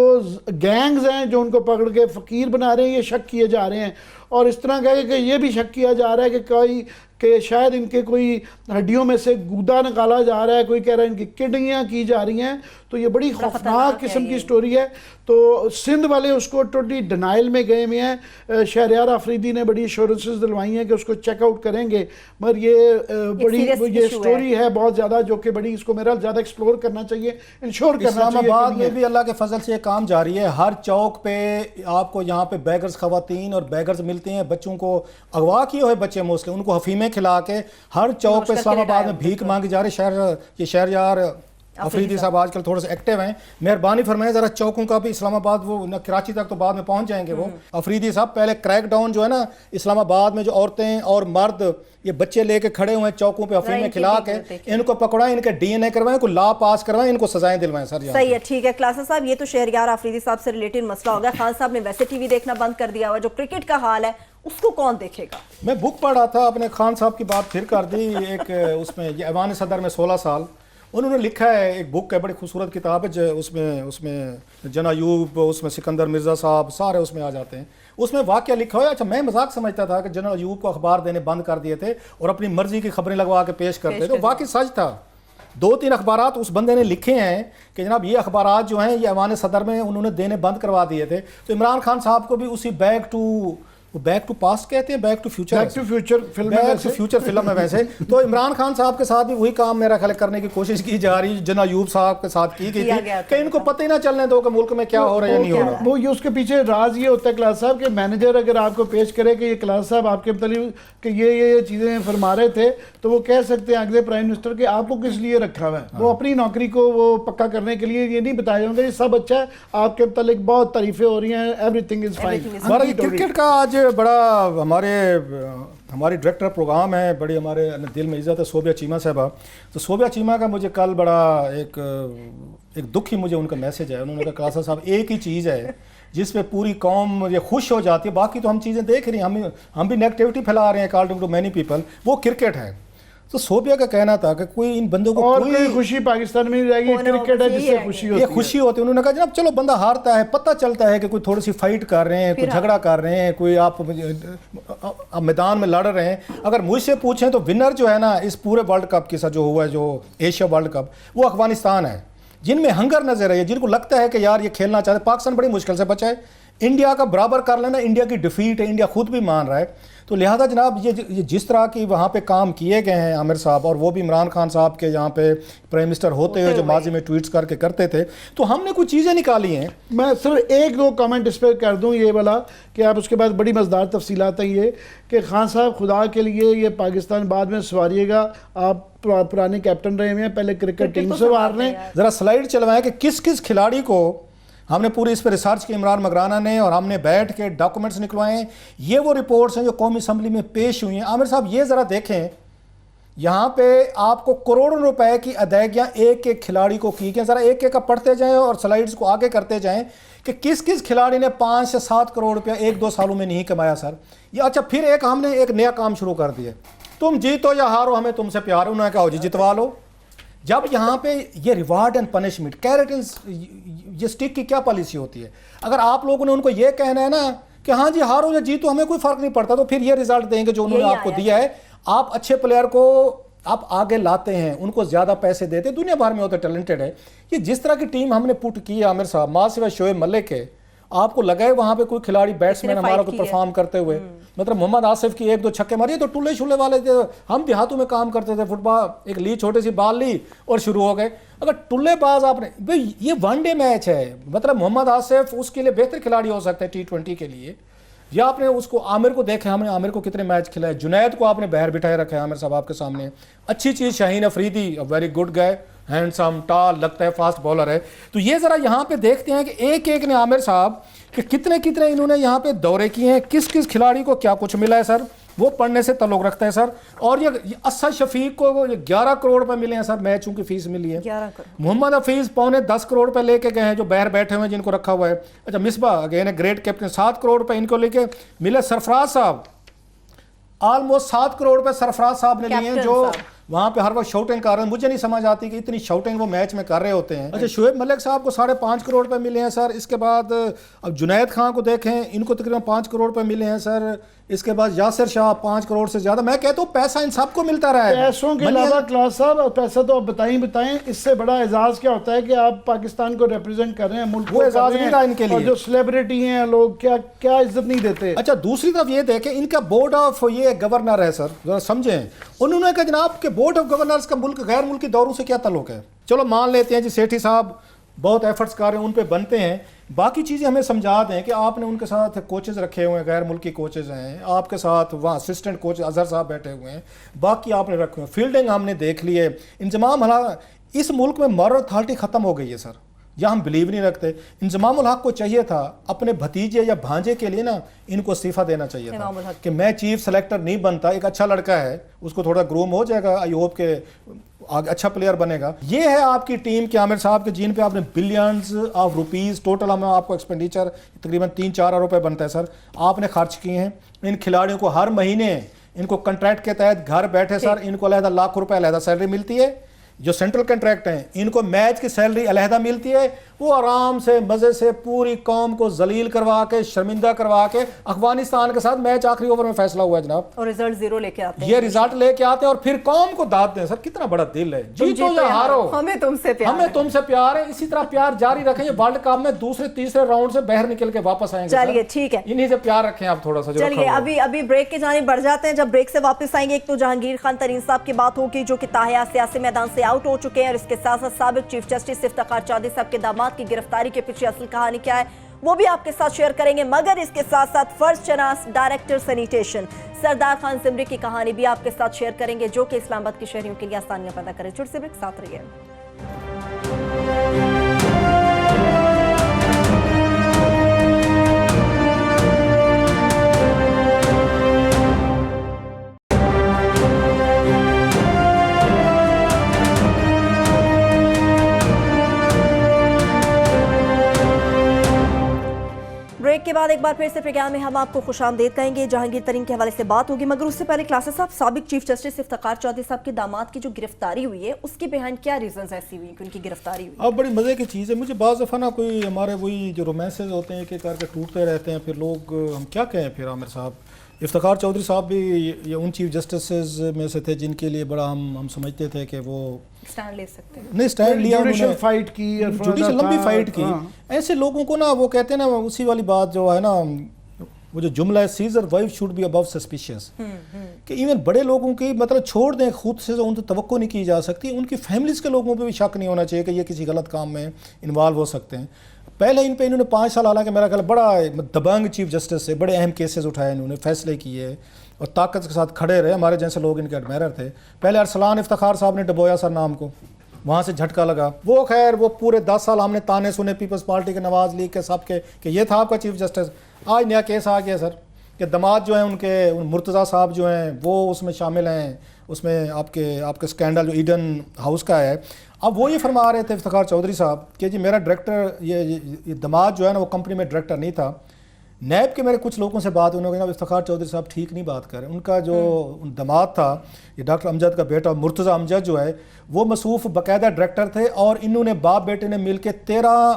گینگز ہیں جو ان کو پکڑ کے فقیر بنا رہے ہیں, یہ شک کیے جا رہے ہیں. اور اس طرح کہ یہ بھی شک کیا جا رہا ہے کہ شاید ان کے کوئی ہڈیوں میں سے گودا نکالا جا رہا ہے, کوئی کہہ رہا ہے ان کی کڈنیاں کی جا رہی ہیں. تو یہ بڑی خوفناک قسم کی سٹوری ہے. تو سندھ والے اس کو ٹوٹلی ڈینائل میں گئے ہوئے ہیں. شہریار آفریدی نے بڑی ایشورنسز دلوائی ہیں کہ اس کو چیک آؤٹ کریں گے, مگر یہ سٹوری ہے بہت زیادہ, جو کہ بڑی, اس کو میرا زیادہ ایکسپلور کرنا چاہیے, انشور کرنا چاہیے. اسلام آباد میں بھی اللہ کے فضل سے یہ کام جاری ہے. ہر چوک پہ آپ کو یہاں پہ بیگرز خواتین اور بیگرز ملتے ہیں, بچوں کو اغوا کیے ہوئے بچے موسٹلی, ان کو حفیمیں کھلا کے ہر چوک پہ اسلام آباد میں بھیک مانگی جا رہی. شہریار آفریدی صاحب آج کل تھوڑے سے ایکٹیو ہیں, مہربانی فرمائیں ذرا چوکوں کا بھی, اسلام آباد وہ کراچی تک تو بعد میں پہنچ جائیں گے وہ. آفریدی صاحب پہلے کریک ڈاؤن جو ہے نا اسلام آباد میں, جو عورتیں اور مرد یہ بچے لے کے کھڑے ہوئے ہیں چوکوں پہ افیمیں کھلا کے, ان کو پکڑائیں, ان کے DNA کروائیں, کو لا پاس کروائیں, ان کو سزائیں دلوائیں. سر صحیح ہے, ٹھیک ہے. کلاسا صاحب یہ تو شہریار آفریدی صاحب سے ریلیٹڈ مسئلہ ہو گیا. خان صاحب نے ویسے ٹی وی دیکھنا بند کر دیا ہوا, جو کرکٹ کا حال ہے اس کو کون دیکھے گا؟ میں بک پڑھ رہا تھا, اپنے خان صاحب کی بات پھر کر دی. ایک اس میں یہ ایوان صدر میں 16 سال انہوں نے لکھا ہے, ایک بک ہے, بڑی خوبصورت کتاب ہے. اس میں جن ایوب, اس میں سکندر مرزا صاحب, سارے اس میں آ جاتے ہیں. اس میں واقعہ لکھا ہوا ہے. اچھا میں مذاق سمجھتا تھا کہ جنرل ایوب کو اخبار دینے بند کر دیے تھے اور اپنی مرضی کی خبریں لگوا کے پیش کرتے تھے. واقعی سچ تھا. 2-3 اخبارات اس بندے نے لکھے ہیں کہ جناب یہ اخبارات جو ہیں یہ ایوان صدر میں انہوں نے دینے بند کروا دیے تھے. تو عمران خان صاحب کو بھی اسی بیک ٹو وہ بیک ٹو پاسٹ کہتے ہیں, back to future, back to future film میں بیک ٹو فیوچر فلم ہے ویسے. تو عمران خان صاحب کے ساتھ بھی وہی کام میرا خیال کرنے کی کوشش کی جا رہی ہے جناب ایوب صاحب کے ساتھ کی گئی تھی کہ ان کو پتہ ہی نہ چلنے دو کہ ملک میں کیا ہو رہا ہے یا نہیں ہو رہا. وہ یہ اس کے پیچھے راز یہ ہوتا ہے کلاس صاحب کہ مینیجر اگر آپ کو پیش کرے کہ یہ کلاس صاحب آپ کے متعلق کہ یہ چیزیں فرما رہے تھے تو وہ کہہ سکتے ہیں اگلے پرائم منسٹر کہ آپ کو کس لیے رکھا ہوا ہے. وہ اپنی نوکری کو وہ پکا کرنے کے لیے یہ نہیں بتایا ہوں گے یہ سب اچھا ہے, آپ کے متعلق بہت تعریفیں ہو رہی ہیں, ایوری تھنگ از فائن. ہمارا یہ کرکٹ کا آج بڑا ہماری ڈائریکٹر پروگرام ہے, بڑی ہمارے دل میں عزت ہے صوبیہ چیمہ صاحبہ. تو صوبیہ چیمہ کا مجھے کل بڑا ایک دکھ ہی مجھے ان کا میسج ہے. انہوں نے کہا کلاسا صاحب ایک ہی چیز ہے جس پہ پوری قوم یہ خوش ہو جاتی ہے, باقی تو ہم چیزیں دیکھ رہی ہیں, ہم بھی نیگیٹیوٹی پھیلا رہے ہیں اکارڈنگ ٹو مینی پیپل, وہ کرکٹ ہے. تو صوبیہ کا کہنا تھا کہ کوئی ان بندوں کو اور کوئی خوشی پاکستان میں نہیں رہے گی, کرکٹ ہے جس سے خوشی ہوتی ہے. یہ خوشی ہوتی ہے. انہوں نے کہا جناب چلو بندہ ہارتا ہے, پتہ چلتا ہے کہ کوئی تھوڑی سی فائٹ کر رہے ہیں, کوئی جھگڑا کر رہے ہیں, کوئی آپ میدان میں لڑ رہے ہیں. اگر مجھ سے پوچھیں تو ونر جو ہے نا اس پورے ورلڈ کپ کے ساتھ جو ہوا ہے, جو ایشیا ورلڈ کپ, وہ افغانستان ہے, جن میں ہنگر نظر ہے, جن کو لگتا ہے کہ یار یہ کھیلنا چاہتے. پاکستان بڑی مشکل سے بچا ہے, انڈیا کا برابر کر لینا انڈیا کی ڈیفیٹ ہے, انڈیا خود بھی مان رہا ہے. تو لہٰذا جناب یہ جس طرح کی وہاں پہ کام کیے گئے ہیں عامر صاحب, اور وہ بھی عمران خان صاحب کے یہاں پہ پرائم منسٹر ہوتے ہوئے جو ماضی میں ٹویٹس کر کے کرتے تھے, تو ہم نے کچھ چیزیں نکالی ہیں. میں صرف ایک دو کامنٹ اس پہ کر دوں یہ والا کہ آپ اس کے بعد بڑی مزدار تفصیلات ہیں یہ کہ خان صاحب خدا کے لیے یہ پاکستان بعد میں سواریے گا, آپ پرانے کیپٹن رہے ہیں, پہلے کرکٹ ٹیم سے وار رہے ہیں. ذرا سلائیڈ چلوائیں کہ کس کس کھلاڑی کو ہم نے پوری اس پہ ریسرچ کی عمران مگرانہ نے, اور ہم نے بیٹھ کے ڈاکومنٹس نکلوائے ہیں. یہ وہ رپورٹس ہیں جو قومی اسمبلی میں پیش ہوئی ہیں. عامر صاحب یہ ذرا دیکھیں, یہاں پہ آپ کو کروڑوں روپے کی ادائیگیاں ایک ایک کھلاڑی کو کی گئیں. ذرا ایک ایک کا پڑھتے جائیں اور سلائیڈز کو آگے کرتے جائیں کہ کس کس کھلاڑی نے 5 سے 7 کروڑ روپیہ 1-2 سالوں میں نہیں کمایا سر. یہ اچھا پھر ہم نے ایک نیا کام شروع کر دیا, تم جیتو یا ہارو ہمیں تم سے پیار ہے. انہوں نے کہا جی جتوا لو. جب یہاں پہ یہ ریوارڈ اینڈ پنشمنٹ کیریٹنز, یہ سٹک کی کیا پالیسی ہوتی ہے؟ اگر آپ لوگوں نے ان کو یہ کہنا ہے نا کہ ہاں جی ہارو یا جیتو ہمیں کوئی فرق نہیں پڑتا, تو پھر یہ رزلٹ دیں گے جو انہوں نے آپ کو دیا ہے. آپ اچھے پلیئر کو آپ آگے لاتے ہیں, ان کو زیادہ پیسے دیتے ہیں, دنیا بھر میں ہوتا ہے, ٹیلنٹڈ ہے. یہ جس طرح کی ٹیم ہم نے پٹ کی ہے عامر صاحب, ماں سوائے شعیب ملک کے, آپ کو لگا ہے وہاں پہ کوئی کھلاڑی بیٹسمین ہمارا کو پرفارم کرتے ہوئے, مطلب محمد آصف کی 1-2 چھکے ماری, تو ٹولے شولے والے تھے, ہم دیہاتوں میں کام کرتے تھے, فٹ بال ایک لی چھوٹی سی بال لی اور شروع ہو گئے. اگر ٹولے باز آپ نے بھائی, یہ ون ڈے میچ ہے, مطلب محمد آصف اس کے لیے بہتر کھلاڑی ہو سکتا ہے T20 کے لیے. یا آپ نے اس کو عامر کو دیکھا, ہم نے عامر کو کتنے میچ کھلائے, جنید کو آپ نے باہر بٹھائے رکھا ہے عامر صاحب آپ کے سامنے. اچھی چیز Shaheen Afridi, very good guy, handsome, tall, لگتا ہے فاسٹ بالر ہے. تو یہ ذرا یہاں پہ دیکھتے ہیں کہ ایک ایک نے عامر صاحب کہ کتنے انہوں نے یہاں پہ دورے کیے ہیں, کس کس کھلاڑی کو کیا کچھ ملا ہے سر, وہ پڑھنے سے تعلق رکھتا ہے سر. اور یہ اسد شفیق کو 11 کروڑ روپے ملے ہیں سر, میچوں کی فیس ملی ہے. محمد حفیظ 10 کروڑ روپے لے کے گئے ہیں جو باہر بیٹھے ہوئے ہیں جن کو رکھا ہوا ہے. اچھا Misbah again great captain 7 crore روپے ان کو لے کے ملے. سرفراز صاحب آلموسٹ 7 کروڑ روپے سرفراز صاحب نے لیے ہیں, جو وہاں پہ ہر وقت شاؤٹنگ کر رہے ہیں. مجھے نہیں سمجھ آتی کہ اتنی شاؤٹنگ وہ میچ میں کر رہے ہوتے ہیں. اچھا شعیب ملک صاحب کو 5.5 کروڑ روپے ملے ہیں سر. اس کے بعد اب جنید خان کو دیکھیں, ان کو تقریباً 5 کروڑ روپے ملے ہیں سر. اس کے بعد یاسر شاہ 5 کروڑ سے زیادہ. میں کہتا ہوں پیسہ ان سب کو ملتا رہا ہے. پیسوں کے علاوہ کلاس صاحب, پیسہ تو آپ بتائیں اس سے بڑا اعزاز کیا ہوتا ہے کہ آپ پاکستان کو ریپرزینٹ کر رہے ہیں, ملک وہ اعزاز نہیں رہا ان کے لیے. اور جو سیلیبریٹی ہیں لوگ کیا عزت نہیں دیتے. اچھا دوسری طرف یہ دیکھیں, ان کا بورڈ آف یہ گورنر ہے سر, ذرا سمجھیں. انہوں نے کہا جناب کہ بورڈ آف گورنرز کا ملک غیر ملکی دوروں سے کیا تعلق ہے. چلو مان لیتے ہیں جی سیٹھی صاحب بہت ایفرٹس کر رہے ہیں, ان پہ بنتے ہیں. باقی چیزیں ہمیں سمجھا دیں کہ آپ نے ان کے ساتھ کوچز رکھے ہوئے ہیں, غیر ملکی کوچز ہیں, آپ کے ساتھ وہاں اسسٹنٹ کوچ اظہر صاحب بیٹھے ہوئے ہیں, باقی آپ نے رکھے ہوئے. فیلڈنگ ہم نے دیکھ لی ہے. انضمام اس ملک میں مارل اتھارٹی ختم ہو گئی ہے سر, یا ہم بلیو نہیں رکھتے. انضمام الحق کو چاہیے تھا اپنے بھتیجے یا بھانجے کے لیے نا ان کو استعفیٰ دینا چاہیے تھا کہ میں چیف سلیکٹر نہیں بنتا, ایک اچھا لڑکا ہے, اس کو تھوڑا گروم ہو جائے گا, آئی ہوپ کے اچھا پلیئر بنے گا. یہ ہے آپ کی ٹیم کہ عامر صاحب کے جن پہ آپ نے بلینز آف روپیز ٹوٹل ہمیں آپ کو ایکسپینڈیچر تقریباً 3-4 ارب روپے بنتا ہے سر, آپ نے خرچ کیے ہیں. ان کھلاڑیوں کو ہر مہینے ان کو کنٹریکٹ کے تحت گھر بیٹھے سر ان کو علیحدہ لاکھ روپے علیحدہ سیلری ملتی ہے. جو سینٹرل کنٹریکٹ ہیں ان کو میچ کی سیلری علیحدہ ملتی ہے, وہ آرام سے مزے سے پوری قوم کو ذلیل کروا کے شرمندہ کروا کے افغانستان کے ساتھ میچ آخری اوور میں فیصلہ ہوا ہے جناب, اور رزلٹ 0 لے کے آتے ہیں, یہ رزلٹ لے کے آتے ہیں اور پھر قوم کو داد دیں. سر کتنا بڑا دل ہے, جیتو یا ہارو ہمیں تم سے پیار ہمیں تم سے پیار ہے, اسی طرح پیار جاری رکھیں. یہ ورلڈ کپ میں دوسرے تیسرے راؤنڈ سے باہر نکل کے واپس آئیں گے. چلیے ٹھیک ہے, انہی سے پیار رکھیں آپ تھوڑا سا. چلیے ابھی بریک کے جانب بڑھ جاتے ہیں. جب بریک سے واپس آئیں گے ایک تو جہانگیر خان ترین صاحب کی بات ہوگی جو کہ تاحیات سیاسی میدان سے آؤٹ ہو چکے ہیں, اور اس کے ساتھ ساتھ سابق چیف جسٹس افتخار چودھری صاحب کے داماد کی گرفتاری کے پیچھے اصل کہانی کیا ہے وہ بھی آپ کے ساتھ شیئر کریں گے. مگر اس کے ساتھ ساتھ فرسٹ شناس ڈائریکٹر سینیٹیشن سردار خان زمری کی کہانی بھی آپ کے ساتھ شیئر کریں گے جو کہ اسلام آباد کے شہریوں کے لیے آسانیاں پیدا کرے. چھوٹے سے بریک, ساتھ رہیے. بریک کے بعد ایک بار پھر سے پروگرام میں ہم آپ کو خوش آمدید کہیں گے. جہانگیر ترین کے حوالے سے بات ہوگی, مگر اس سے پہلے کلاسز صاحب, سابق چیف جسٹس افتخار چودھری صاحب کے داماد کی جو گرفتاری ہوئی ہے اس کے بیہائنڈ کیا ریزنز ایسی ہوئی کہ ان کی گرفتاری ہوئی؟ اب بڑی مزے کی چیز ہے. مجھے بعض دفعہ نا کوئی ہمارے وہی جو رومانسز ہوتے ہیں کہ کر کے ٹوٹتے رہتے ہیں, پھر لوگ ہم کیا کہیں. پھر عامر صاحب افتخار چودھری صاحب بھی یہ ان چیف جسٹسز میں سے تھے جن کے لیے بڑا ہم سمجھتے تھے کہ وہ سٹینڈ لے سکتے ہیں. نہیں سٹینڈ لیا, جوڈیشل فائٹ کی, جوڈیشل لمبی فائٹ کی. ایسے لوگوں کو نا وہ کہتے ہیں نا اسی والی بات جو ہے نا وہ جو جملہ ہے Caesar wife should be above suspicious, کہ ایون بڑے لوگوں کی مطلب چھوڑ دیں خود سے ان سے توقع نہیں کی جا سکتی, ان کی فیملیز کے لوگوں پہ بھی شک نہیں ہونا چاہیے کہ یہ کسی غلط کام میں انوالو ہو سکتے ہیں. پہلے ان پہ انہوں نے 5 سال حالانکہ میرا خیال بڑا دبنگ چیف جسٹس سے بڑے اہم کیسز اٹھائے, انہوں نے فیصلے کیے اور طاقت کے ساتھ کھڑے رہے. ہمارے جیسے لوگ ان کے ایڈمائرر تھے. پہلے ارسلان افتخار صاحب نے ڈبویا سر نام کو, وہاں سے جھٹکا لگا. وہ خیر وہ پورے 10 سال ہم نے تانے سنے پیپلز پارٹی کے, نواز لیگ کے, سب کے کہ یہ تھا آپ کا چیف جسٹس. آج نیا کیس آ گیا سر کہ داماد جو ہیں ان کے مرتضیٰ صاحب جو ہیں وہ اس میں شامل ہیں, اس میں آپ کے اسکینڈل جو ایڈن ہاؤس کا ہے. اب وہ یہ فرما رہے تھے افتخار چودھری صاحب کہ جی میرا ڈائریکٹر یہ داماد جو ہے نا وہ کمپنی میں ڈائریکٹر نہیں تھا. نیب کے میرے کچھ لوگوں سے بات انہوں نے کہا افتخار چودھری صاحب ٹھیک نہیں بات کر رہے. ان کا جو داماد تھا یہ ڈاکٹر امجد کا بیٹا مرتضیٰ امجد جو ہے وہ مصروف باقاعدہ ڈائریکٹر تھے, اور انہوں نے باپ بیٹے نے مل کے 13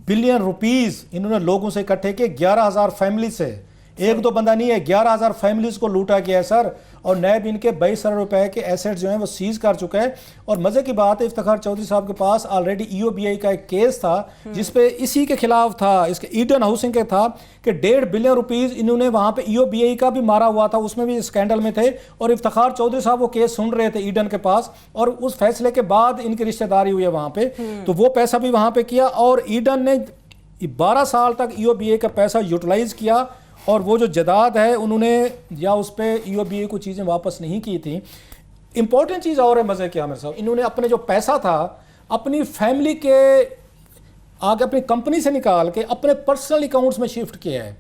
بلین روپیز انہوں نے لوگوں سے اکٹھے کیے, 11,000 فیملی سے. ایک دو بندہ نہیں ہے, 11,000 فیملیز کو لوٹا گیا ہے سر. اور نیب ان کے 22 ارب روپے کے ایسیٹ جو ہیں وہ سیز کر چکا ہے. اور مزے کی بات ہے افتخار چودھری صاحب کے پاس آلریڈی EOBI کا ایک کیس تھا جس پہ اسی کے خلاف تھا, اس کے ایڈن ہاؤسنگ کے تھا کہ 1.5 بلین روپیز انہوں نے وہاں پہ EOBI کا بھی مارا ہوا تھا, اس میں بھی اسکینڈل میں تھے. اور افتخار چودھری صاحب وہ کیس سن رہے تھے ایڈن کے پاس, اور اس فیصلے کے بعد ان کی رشتہ داری ہوئی ہے وہاں پہ. تو وہ پیسہ بھی وہاں پہ کیا, اور ایڈن نے 12 سال تک EOBI کا پیسہ یوٹیلائز کیا, اور وہ جو جائیداد ہے انہوں نے یا اس پہ EOBI کو چیزیں واپس نہیں کی تھیں. امپورٹنٹ چیز اور ہے مزے کی عامر صاحب, انہوں نے اپنے جو پیسہ تھا اپنی فیملی کے آگے اپنی کمپنی سے نکال کے اپنے پرسنل اکاؤنٹس میں شفٹ کیا ہے,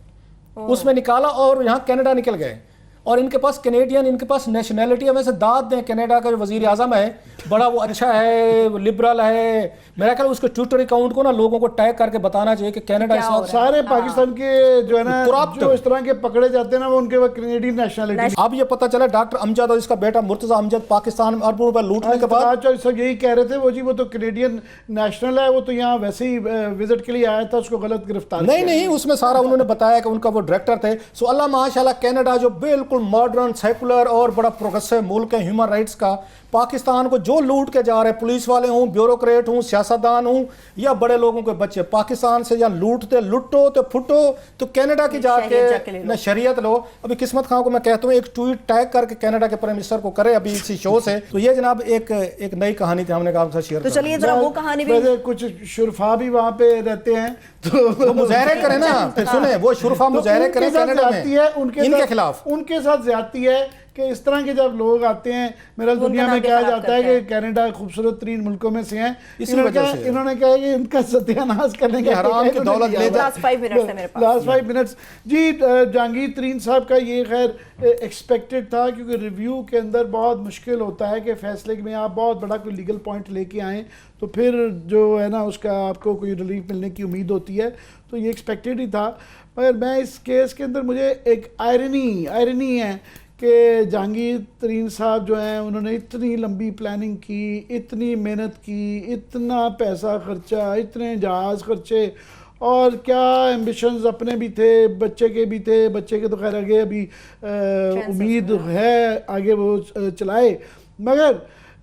اس میں نکالا اور یہاں کینیڈا نکل گئے. اور ان کے پاس کینیڈین, ان کے پاس نیشنلٹی ہے. ویسے داد دیں کینیڈا کا جو وزیر اعظم ہے بڑا وہ اچھا ہے, وہ لبرل ہے. میرا خیال اس کے ٹویٹر اکاؤنٹ کو نا لوگوں کو ٹیگ کر کے بتانا چاہیے کہ کینیڈا اس وقت سارے پاکستان کے جو ہے نا جو اس طرح کے پکڑے جاتے ہیں نا وہ ان کے وہ کینیڈین نیشنلٹی. اب یہ پتہ چلا ڈاکٹر امجد اور اس کا بیٹا مرتضیٰ امجد پاکستان میں اربوں روپے لوٹنے کے بعد سب یہی کہہ رہے تھے وہ جی وہ تو کینیڈین نیشنل ہے, وہ تو یہاں ویسے ہی وزٹ کے لیے آیا تھا, اس کو غلط گرفتار نہیں اس میں سارا انہوں نے بتایا کہ ان کا وہ ڈائریکٹر تھے. سو اللہ ماشاءاللہ کینیڈا جو بالکل ماڈرن سیکولر اور بڑا پروگریسو ملک ہے ہیومن رائٹس کا, پاکستان کو جو لوٹ کے جا رہے ہیں, پولیس والے ہوں, بیوروکریٹ ہوں, سیاستدان ہوں یا بڑے لوگوں کے بچے, پاکستان سے یا لوٹتے لٹو تو پھٹو تو کینیڈا کی جا کے نہ شریعت لو. ابھی قسمت خان کو میں کہتا ہوں ایک ٹویٹ ٹیگ کر کے کینیڈا کے پرائم منسٹر کو کرے ابھی اسی شو سے. تو یہ جناب ایک نئی کہانی تھی, ہم نے کہا آپ کے ساتھ شیئر تو چلیے ذرا وہ کہانی بھی. کچھ شرفا بھی وہاں پہ رہتے ہیں تو مظاہرے کریں نا, پھر سنیں وہ شرفا مظاہرے کریں کینیڈا میں ان کے خلاف. ان کے ساتھ زیادتی ہے کہ اس طرح کے جب لوگ آتے ہیں, میرا دنیا میں کہا جاتا ہے کہ کینیڈا خوبصورت ترین ملکوں میں سے ہیں, انہوں نے کہا کہ ان کا ستیہ ناش کرنے کے حرام کی دولت لے جا. لاسٹ 5 منٹس جی. جہانگیر ترین صاحب کا یہ خیر ایکسپیکٹڈ تھا کیونکہ ریویو کے اندر بہت مشکل ہوتا ہے کہ فیصلے میں آپ بہت بڑا کوئی لیگل پوائنٹ لے کے آئیں تو پھر جو ہے نا اس کا آپ کو کوئی ریلیف ملنے کی امید ہوتی ہے, تو یہ ایکسپیکٹڈ ہی تھا. مگر میں اس کیس کے اندر مجھے ایک آئرنی ہے کہ جہانگیر ترین صاحب جو ہیں انہوں نے اتنی لمبی پلاننگ کی، اتنی محنت کی، اتنا پیسہ خرچہ، اتنے جہاز خرچے، اور کیا ایمبیشنز اپنے بھی تھے، بچے کے بھی تھے، بچے کے تو خیر آگے ابھی امید ہے آگے وہ چلائے، مگر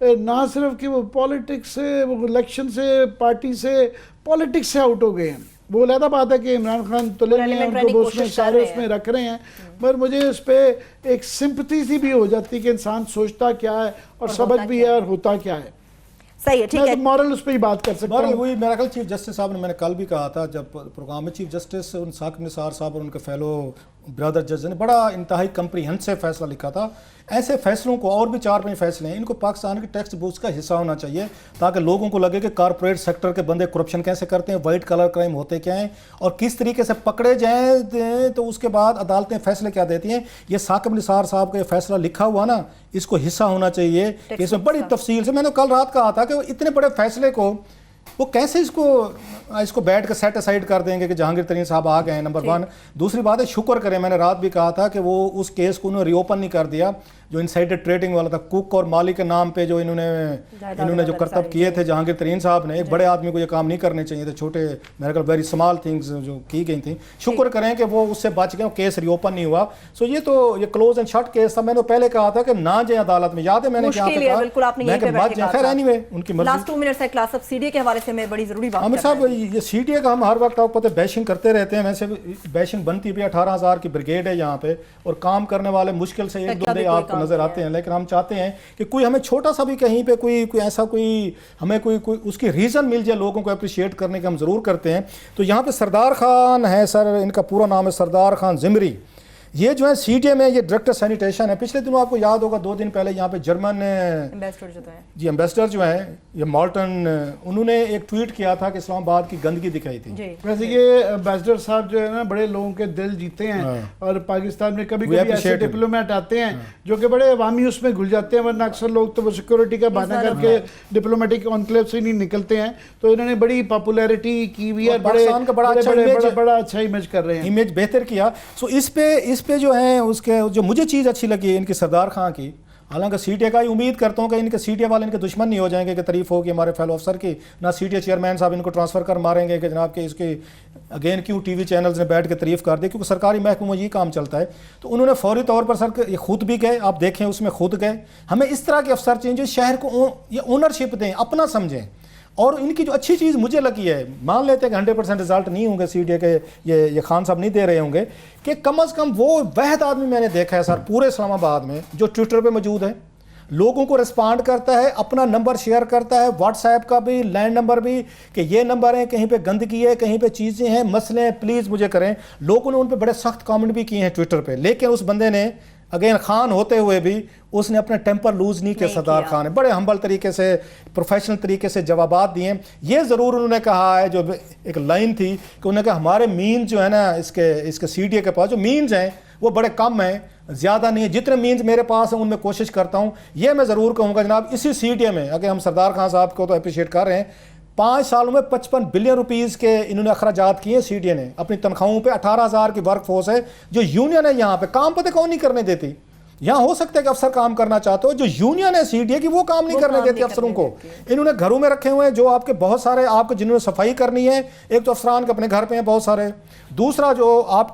نہ صرف کہ وہ پالیٹکس سے، وہ الیکشن سے، پارٹی سے، پالیٹکس سے آؤٹ ہو گئے ہیں۔ وہ علیحدہ بات ہے کہ عمران خان تلے ہیں، ان کو وہ اس میں سارے اس میں رکھ رہے ہیں، مگر مجھے اس پہ ایک سمپتھی سی بھی ہو جاتی کہ انسان سوچتا کیا ہے اور سبق بھی ہے اور ہوتا کیا ہے۔ صحیح ہے، ٹھیک ہے، مورل اس پہ ہی بات کر سکتا ہوں۔ وہی میرا خیال چیف جسٹس صاحب نے، میں نے کل بھی کہا تھا جب پروگرام میں، چیف جسٹس ثاقب نثار صاحب اور ان کے فیلو برادر جج نے بڑا انتہائی کمپریہنسو فیصلہ لکھا تھا۔ ایسے فیصلوں کو، اور بھی 4-5 فیصلے ہیں، ان کو پاکستان کے ٹیکسٹ بکس کا حصہ ہونا چاہیے تاکہ لوگوں کو لگے کہ کارپوریٹ سیکٹر کے بندے کرپشن کیسے کرتے ہیں، وائٹ کلر کرائم ہوتے کیا ہیں، اور کس طریقے سے پکڑے جائیں تو اس کے بعد عدالتیں فیصلے کیا دیتی ہیں۔ یہ ثاقب نثار صاحب کا یہ فیصلہ لکھا ہوا نا، اس کو حصہ ہونا چاہیے کہ اس میں بڑی تفصیل سے، میں نے کل رات کہا تھا کہ اتنے بڑے فیصلے کو وہ کیسے اس کو بیٹھ کے سیٹ اسائڈ کر دیں گے کہ جہانگیر ترین صاحب آ گئے ہیں، نمبر 1۔ دوسری بات ہے شکر کریں، میں نے رات بھی کہا تھا کہ وہ اس کیس کو انہوں نے ری اوپن نہیں کر دیا جو انسائڈر ٹریڈنگ والا تھا، کوک اور مالی کے نام پہ جو انہوں نے جو کرتب کیے تھے جہانگیر ترین صاحب نے۔ ایک بڑے آدمی کو یہ کام نہیں کرنے چاہیے تھے، چھوٹے میرے خیال ویری اسمال تھنگز جو کی گئی تھیں۔ شکر کریں کہ وہ اس سے بچ گئے، کیس ری اوپن نہیں ہوا۔ سو یہ تو یہ کلوز اینڈ شٹ کیس تھا۔ میں نے پہلے کہا تھا کہ نہ جائیں عدالت میں، یاد ہے میں نے کیا کہا، میں کہ بچ جائیں، خیر اینی وے ان کی مرضی۔ لاسٹ 2 منٹس ہے کلاس، اب سی ڈی اے کے حوالے سے میں بڑی ضروری بات عامر صاحب، یہ سی ڈی اے کا ہم ہر وقت آپ کو پتہ ہے بیشنگ کرتے رہتے ہیں، ویسے بیشنگ بنتی بھی 18,000 کی بریگیڈ ہے یہاں پہ، اور کام کرنے والے مشکل سے 1-2 بندے آپ کو نظر آتے ہیں، لیکن ہم چاہتے ہیں کہ کوئی ہمیں چھوٹا سا بھی کہیں پہ کوئی ایسا کوئی ہمیں کوئی اس کی ریزن مل جائے لوگوں کو اپریشیٹ کرنے کے، ہم ضرور کرتے ہیں۔ تو یہاں پہ سردار خان ہے سر، ان کا پورا نام ہے سردار خان زمری، یہ جو ہے سی ڈی اے میں یہ ڈائریکٹر سینیٹیشن ہے۔ پچھلے دنوں آپ کو یاد ہوگا 2 دن پہلے یہاں پہ جرمن ایمبیسڈر جو ہیں یہ مالٹن، انہوں نے ایک ٹویٹ کیا تھا کہ اسلام آباد کی گندگی دکھائی تھی۔ ویسے یہ ایمبیسڈر صاحب جو ہے نا بڑے لوگوں کے دل جیتے ہیں، اور پاکستان میں کبھی کبھی ایسے ڈپلومیٹ آتے ہیں جو کہ بڑے عوامی اس میں گھل جاتے ہیں، ورنہ اکثر لوگ تو وہ سیکورٹی کا بہانہ کر کے ڈپلومیٹک انکلیو سے نہیں نکلتے ہیں۔ تو انہوں نے بڑی پاپولیرٹی کی ہوئی ہے، بڑا اچھا امیج کر رہے ہیں، امیج بہتر کیا۔ سو اس پہ جو ہے اس کے جو مجھے چیز اچھی لگی ان کی سردار خان کی، حالانکہ سی ٹی اے کا ہی امید کرتا ہوں کہ ان کے سی ٹی اے والے ان کے دشمن نہیں ہو جائیں گے کہ تعریف ہوگی ہمارے فیلو افسر کی، نہ سی ٹی اے چیئرمین صاحب ان کو ٹرانسفر کر ماریں گے کہ جناب کہ اس کی اگین کیوں ٹی وی چینلز نے بیٹھ کے تعریف کر دی، کیونکہ سرکاری محکموں میں یہ کام چلتا ہے۔ تو انہوں نے فوری طور پر سر یہ خود بھی گئے، آپ دیکھیں اس میں خود گئے۔ ہمیں اس طرح کے افسر چاہیے جو شہر کو یہ اونرشپ دیں، اپنا سمجھیں۔ اور ان کی جو اچھی چیز مجھے لگی ہے، مان لیتے ہیں کہ 100% رزلٹ نہیں ہوں گے سی ڈی اے کے، یہ خان صاحب نہیں دے رہے ہوں گے، کہ کم از کم وہ واحد آدمی میں نے دیکھا ہے سر پورے اسلام آباد میں جو ٹویٹر پہ موجود ہے، لوگوں کو رسپانڈ کرتا ہے، اپنا نمبر شیئر کرتا ہے، واٹس ایپ کا بھی، لینڈ نمبر بھی، کہ یہ نمبر ہے، کہیں پہ گندگی ہے، کہیں پہ چیزیں ہیں، مسئلے ہیں، پلیز مجھے کریں۔ لوگوں نے ان پہ بڑے سخت کامنٹ بھی کیے ہیں ٹویٹر پہ، لیکن اس بندے نے اگین خان ہوتے ہوئے بھی اس نے اپنے ٹیمپر لوز نہیں کیا۔ سردار خان نے بڑے ہمبل طریقے سے، پروفیشنل طریقے سے جوابات دیے۔ یہ ضرور انہوں نے کہا ہے، جو ایک لائن تھی کہ انہوں نے کہا ہمارے مینز جو ہے نا اس کے سی ڈی اے کے پاس جو مینز ہیں وہ بڑے کم ہیں، زیادہ نہیں ہے، جتنے مینز میرے پاس ہیں ان میں کوشش کرتا ہوں۔ یہ میں ضرور کہوں گا جناب اسی سی ڈی اے میں، اگر ہم سردار خان صاحب کو تو اپریشیٹ کر رہے ہیں، 5 سالوں میں 55 بلین روپیز کے انہوں نے اخراجات کیے سی ڈی اے نے اپنی تنخواہوں پہ۔ 18,000 کی ورک فورس ہے جو یونین ہے یہاں پہ، کام پتہ کون نہیں کرنے دیتی۔ یہاں ہو سکتا ہے کہ افسر کام کرنا چاہتے ہو، جو یونین ہے سی ڈی اے کی وہ کام نہیں کرنے دیتی افسروں کو۔ انہوں نے گھروں میں رکھے ہوئے ہیں جو آپ کے بہت سارے، آپ کے جنہوں نے صفائی کرنی ہے، ایک تو افسران کے اپنے گھر پہ ہیں بہت سارے، دوسرا جو آپ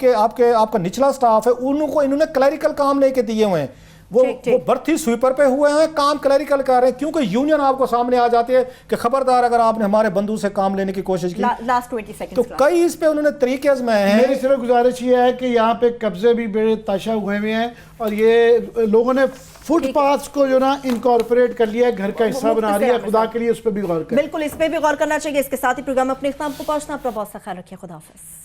کا نچلا سٹاف ہے ان کو انہوں نے کلیریکل کام لے کے دیے ہوئے ہیں، وہ برتھی سویپر پہ ہوئے ہیں، کام کلیریکل کر رہے ہیں، کیونکہ یونین آپ کو سامنے آ جاتی ہے کہ خبردار اگر آپ نے ہمارے بندو سے کام لینے کی کوشش کی۔ لاسٹ 20 سیکنڈ تو کئی اس پہ انہوں نے طریقے آزمائے ہیں۔ میری صرف گزارش یہ ہے کہ یہاں پہ قبضے بھی بڑے تاشا ہوئے ہوئے ہیں، اور یہ لوگوں نے فٹ پاتھ کو جو نا انکارپوریٹ کر لیا ہے، گھر کا حصہ بنا لیا ہے۔ خدا کے لیے اس پہ بھی غور کریں۔ بالکل، اس پہ بھی غور کرنا چاہیے۔ اس کے ساتھ ہی پروگرام اپنے اختتام کو پہنچنا، اپنا بہت سا خیال رکھیے، خدا حافظ۔